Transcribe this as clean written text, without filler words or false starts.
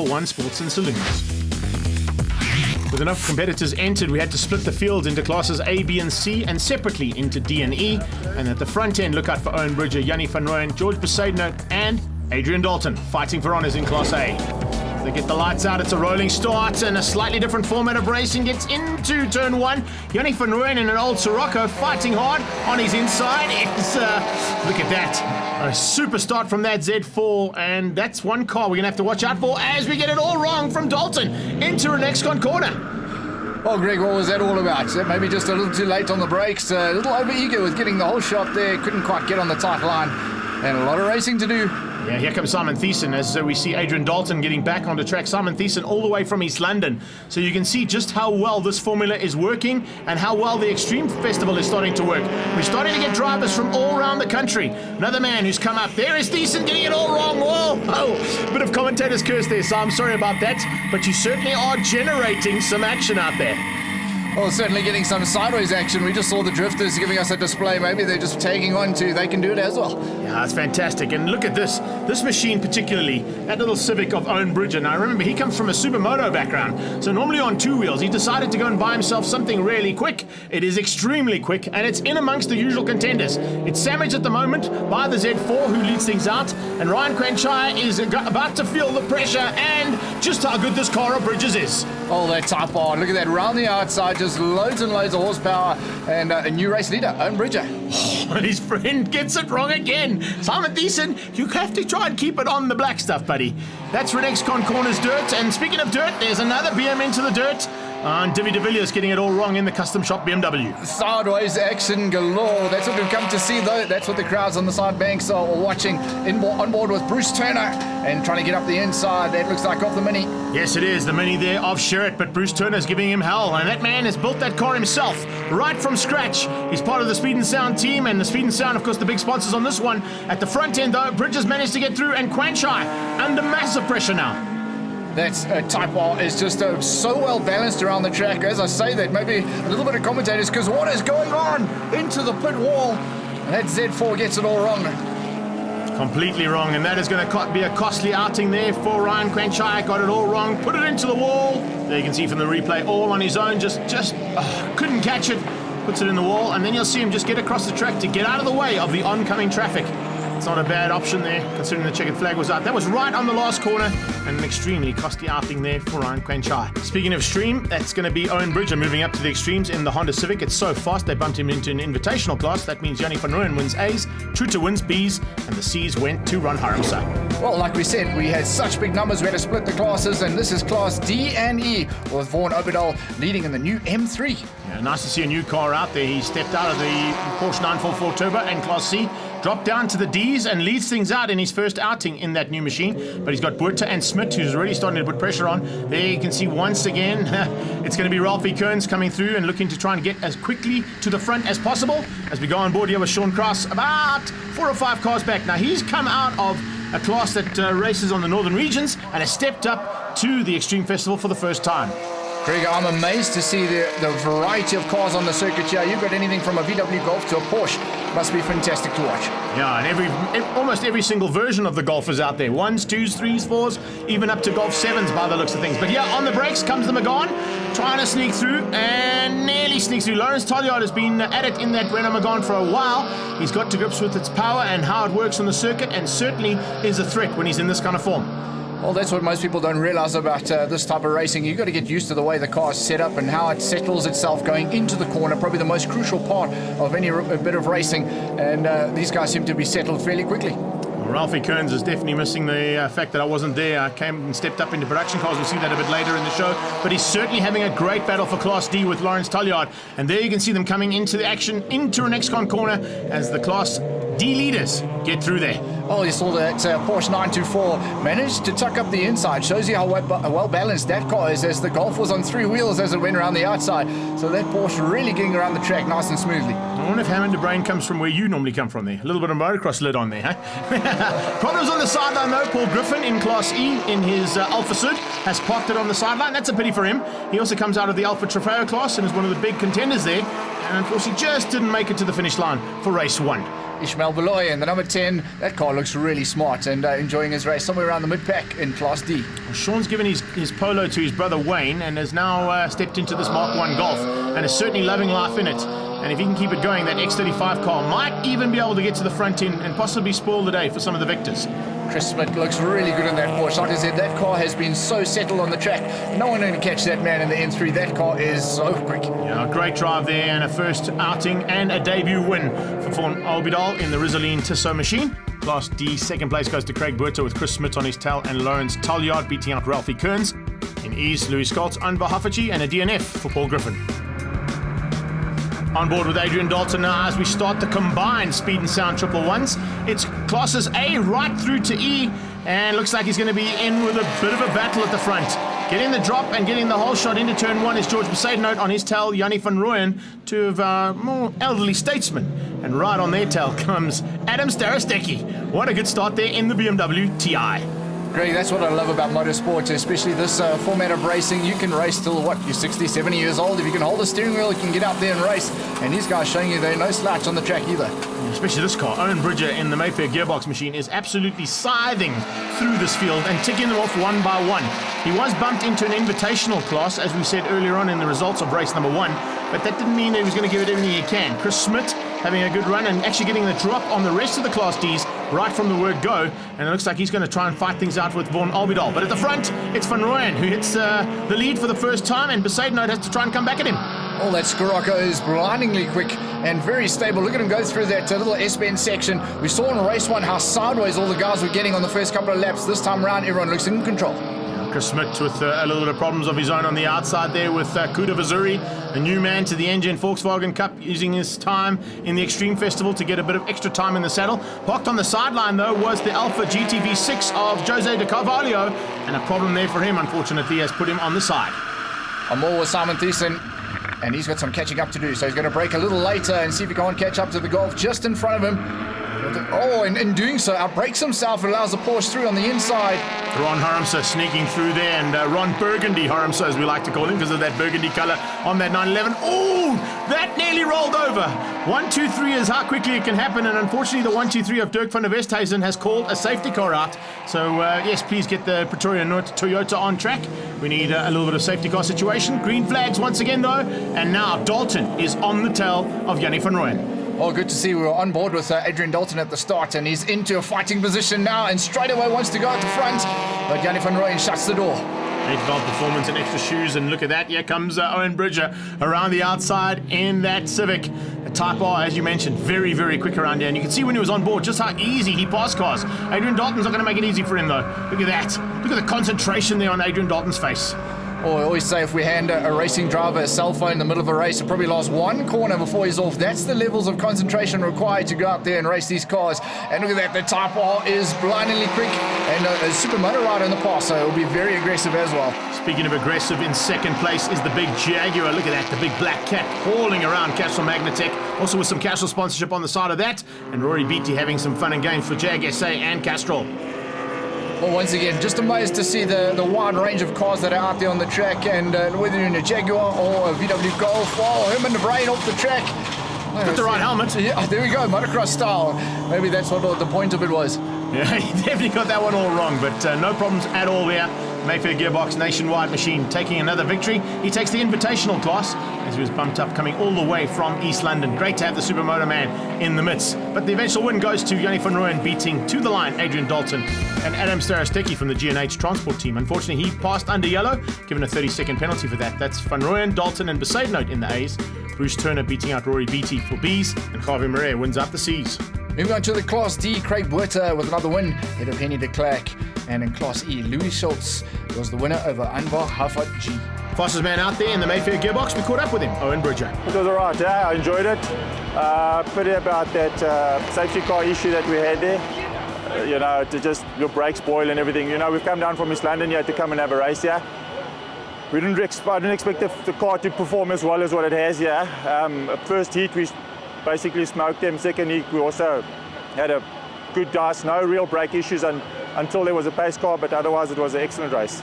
for One Sports and Saloons. With enough competitors entered, we had to split the fields into classes A, B and C and separately into D and E. And at the front end, look out for Owen Bridger, Yanni van Rooyen, George Besaidnout and Adrian Dalton fighting for honours in Class A. They get the lights out, it's a rolling start and a slightly different format of racing gets into turn one. Yanni van Rooyen in an old Sirocco fighting hard on his inside. It's, look at that, a super start from that Z4, and that's one car we're going to have to watch out for as we get it all wrong from Dalton into an X-Con corner. Well, Greg, what was that all about? Maybe just a little too late on the brakes, a little over-eager with getting the whole shot there, couldn't quite get on the tight line, and a lot of racing to do. Yeah, here comes Simon Thiessen as we see Adrian Dalton getting back onto track. Simon Thiessen all the way from East London. So you can see just how well this formula is working and how well the Extreme Festival is starting to work. We're starting to get drivers from all around the country. Another man who's come up. There is Thiessen getting it all wrong. Whoa, oh, bit of commentator's curse there, so I'm sorry about that. But you certainly are generating some action out there. Well, certainly getting some sideways action. We just saw the drifters giving us a display. Maybe they're just tagging on to they can do it as well. Yeah, that's fantastic. And look at this machine particularly, that little Civic of Owen Bridger. Now remember, he comes from a supermoto background, so normally on two wheels. He decided to go and buy himself something really quick. It is extremely quick, and it's in amongst the usual contenders. It's sandwiched at the moment by the Z4, who leads things out, and Ryan Quanchai is about to feel the pressure and just how good this car of Bridges is. Oh, that Type R. Look at that round the outside, just loads and loads of horsepower, and a new race leader, Owen Bridger. Oh, and his friend gets it wrong again. Simon Thiessen, you have to try and keep it on the black stuff, buddy. That's for X-Con Corners dirt, and speaking of dirt, there's another BM into the dirt. And Divi de Villiers getting it all wrong in the custom shop BMW. Sideways action galore. That's what we've come to see, though. That's what the crowds on the side banks are watching. On board with Bruce Turner and trying to get up the inside. That looks like off the Mini. Yes, it is. The Mini there of Sherritt, but Bruce Turner's giving him hell. And that man has built that car himself, right from scratch. He's part of the Speed and Sound team, and the Speed and Sound, of course, the big sponsors on this one. At the front end, though, Bridges managed to get through, and Quanchai under massive pressure now. That Type R is just so well balanced around the track. As I say that, maybe a little bit of commentators, because what is going on into the pit wall? And that Z4 gets it all wrong. Completely wrong, and that is going to be a costly outing there for Ryan Quanchai. Got it all wrong, put it into the wall. There you can see from the replay, all on his own, just couldn't catch it. Puts it in the wall, and then you'll see him just get across the track to get out of the way of the oncoming traffic. It's not a bad option there, considering the checkered flag was out. That was right on the last corner, and an extremely costly outing there for Ryan Quanchai. Speaking of extreme, that's going to be Owen Bridger moving up to the extremes in the Honda Civic. It's so fast, they bumped him into an invitational class. That means Yanni van Rooyen wins A's, Truta wins B's, and the C's went to Ron Haramsa. Well, like we said, we had such big numbers, we had to split the classes, and this is Class D and E, with Vaughan Oberdal leading in the new M3. Yeah, nice to see a new car out there. He stepped out of the Porsche 944 Turbo and Class C, dropped down to the D's and leads things out in his first outing in that new machine. But he's got Buerta and Smit, who's already starting to put pressure on. There you can see once again, it's going to be Ralphie Kearns coming through and looking to try and get as quickly to the front as possible. As we go on board here with Sean Cross, about 4 or 5 cars back. Now he's come out of a class that races on the northern regions and has stepped up to the Extreme Festival for the first time. Greg, I'm amazed to see the variety of cars on the circuit here. You've got anything from a VW Golf to a Porsche. Must be fantastic to watch. Yeah, and almost every single version of the Golf is out there. 1s, 2s, 3s, 4s, even up to Golf 7s by the looks of things. But yeah, on the brakes comes the Magan, trying to sneak through and nearly sneaks through. Lawrence Tolliard has been at it in that Renault Magan for a while. He's got to grips with its power and how it works on the circuit, and certainly is a threat when he's in this kind of form. Well, that's what most people don't realize about this type of racing. You've got to get used to the way the car is set up and how it settles itself going into the corner. Probably the most crucial part of any bit of racing. And these guys seem to be settled fairly quickly. Ralphie Kearns is definitely missing the fact that I wasn't there. I came and stepped up into production cars. We'll see that a bit later in the show. But he's certainly having a great battle for Class D with Lawrence Tolliard. And there you can see them coming into the action, into an X-Con corner as the Class D leaders get through there. Oh, you saw that Porsche 924 managed to tuck up the inside. Shows you how well balanced that car is, as the Golf was on 3 wheels as it went around the outside. So that Porsche really getting around the track nice and smoothly. I wonder if Hammond de Brain comes from where you normally come from there. A little bit of motocross lid on there, huh? Problems on the sideline though. Paul Griffin in Class E in his Alpha Sud has parked it on the sideline. That's a pity for him. He also comes out of the Alpha Trofeo class and is one of the big contenders there. And unfortunately just didn't make it to the finish line for race 1. Ishmael Beloy in the number 10. That car looks really smart and enjoying his race somewhere around the mid-pack in Class D. Well, Sean's given his polo to his brother Wayne and has now stepped into this Mark 1 Golf and is certainly loving life in it. And if he can keep it going, that X35 car might even be able to get to the front end and possibly spoil the day for some of the victors. Chris Smith looks really good in that Porsche. Like I said, that car has been so settled on the track. No one going to catch that man in the N3. That car is so quick. Yeah, great drive there and a first outing and a debut win for Vaughan Albidal in the Rizzoline Tissot machine. Class D, second place goes to Craig Buerter with Chris Smith on his tail and Lawrence Talliard beating out Ralphie Kearns. In E's, Louis Scholz, Anvar Hafachi and a DNF for Paul Griffin. On board with Adrian Dalton now as we start the combined speed and sound triple ones. It's classes A right through to E, and looks like he's going to be in with a bit of a battle at the front. Getting the drop and getting the whole shot into turn 1 is George Besaidnout on his tail, Yanni van Rooyen, two of our more elderly statesmen. And right on their tail comes Adam Starostecki. What a good start there in the BMW TI. Greg, that's what I love about motorsport, especially this format of racing. You can race till, what, you're 60, 70 years old. If you can hold the steering wheel, you can get out there and race. And these guys showing you they're no slouch on the track either. Especially this car. Owen Bridger in the Mayfair gearbox machine is absolutely scything through this field and ticking them off one by one. He was bumped into an invitational class, as we said earlier on in the results of race number 1, but that didn't mean he was going to give it everything he can. Chris Smith having a good run and actually getting the drop on the rest of the Class Ds right from the word go, and it looks like he's going to try and fight things out with Vaughan Albidal. But at the front, it's Van Rooyen who hits the lead for the first time, and Besaidnout has to try and come back at him. Oh, that Scirocco is blindingly quick and very stable. Look at him go through that little S-bend section. We saw in race 1 how sideways all the guys were getting on the first couple of laps. This time around, everyone looks in control. Chris Smith with a little bit of problems of his own on the outside there with Kuda Vazuri, a new man to the Engine Volkswagen Cup, using his time in the Extreme Festival to get a bit of extra time in the saddle. Parked on the sideline though was the Alpha GTV6 of Jose de Carvalho, and a problem there for him unfortunately has put him on the side. I'm all with Simon Thiessen, and he's got some catching up to do, so he's going to brake a little later and see if he can't catch up to the Golf just in front of him. Oh, and in doing so, outbrakes himself and allows the Porsche through on the inside. Ron Harmsa sneaking through there, and Ron Burgundy Harmsa, as we like to call him, because of that burgundy colour on that 911. Oh, that nearly rolled over. 1, 2, 3 is how quickly it can happen, and unfortunately the 1, 2, 3 of Dirk van der Westhuizen has called a safety car out. So yes, please get the Pretoria Toyota on track. We need a little bit of safety car situation. Green flags once again though, and now Dalton is on the tail of Yanni van Rooyen. Oh, good to see we were on board with Adrian Dalton at the start, and he's into a fighting position now and straight away wants to go at the front, but Yanni van Rooyen shuts the door. 8-valve performance and extra shoes, and look at that, here comes Owen Bridger around the outside in that Civic. A Type R, as you mentioned, very, very quick around here, and you can see when he was on board just how easy he passed cars. Adrian Dalton's not going to make it easy for him though. Look at that. Look at the concentration there on Adrian Dalton's face. Oh, I always say if we hand a racing driver a cell phone in the middle of a race, it probably lasts one corner before he's off. That's the levels of concentration required to go out there and race these cars. And look at that, the Type R is blindingly quick, and a super motor rider in the past, so it'll be very aggressive as well. Speaking of aggressive, in second place is the big Jaguar. Look at that, the big black cat hauling around Castrol Magnatech, also with some Castrol sponsorship on the side of that. And Rory Beatty having some fun and games for Jag SA and Castrol. Well, once again, just amazed to see the wide range of cars that are out there on the track, and whether you're in a Jaguar or a VW Golf, oh, him and the brain off the track. Got the right helmet. Yeah, there we go, motocross style. Maybe that's what the point of it was. Yeah, he definitely got that one all wrong, but no problems at all there. Mayfair Gearbox Nationwide machine taking another victory. He takes the invitational class as he was bumped up coming all the way from East London. Great to have the Supermoto man in the midst. But the eventual win goes to Yanni van Rooyen, beating to the line Adrian Dalton and Adam Starostecki from the G&H transport team. Unfortunately, he passed under yellow, given a 30-second penalty for that. That's Van Rooyen, Dalton and Besaidnout in the A's. Bruce Turner beating out Rory Beatty for B's, and Javier Marais wins out the C's. Moving on to the Class D, Craig Buerter with another win ahead of Henny de Klerk. And in Class E, Louis Scholz was the winner over Anvar Hafachi. Fastest man out there in the Mayfair Gearbox, we caught up with him, Owen Bridger. It was alright, yeah, I enjoyed it. Pity about that safety car issue that we had there. You know, to just your brakes spoil and everything. You know, we've come down from East London here to come and have a race here. I didn't expect the car to perform as well as what it has here. First heat we basically smoked them. Second heat we also had a good dice, no real brake issues until there was a pace car, but otherwise it was an excellent race.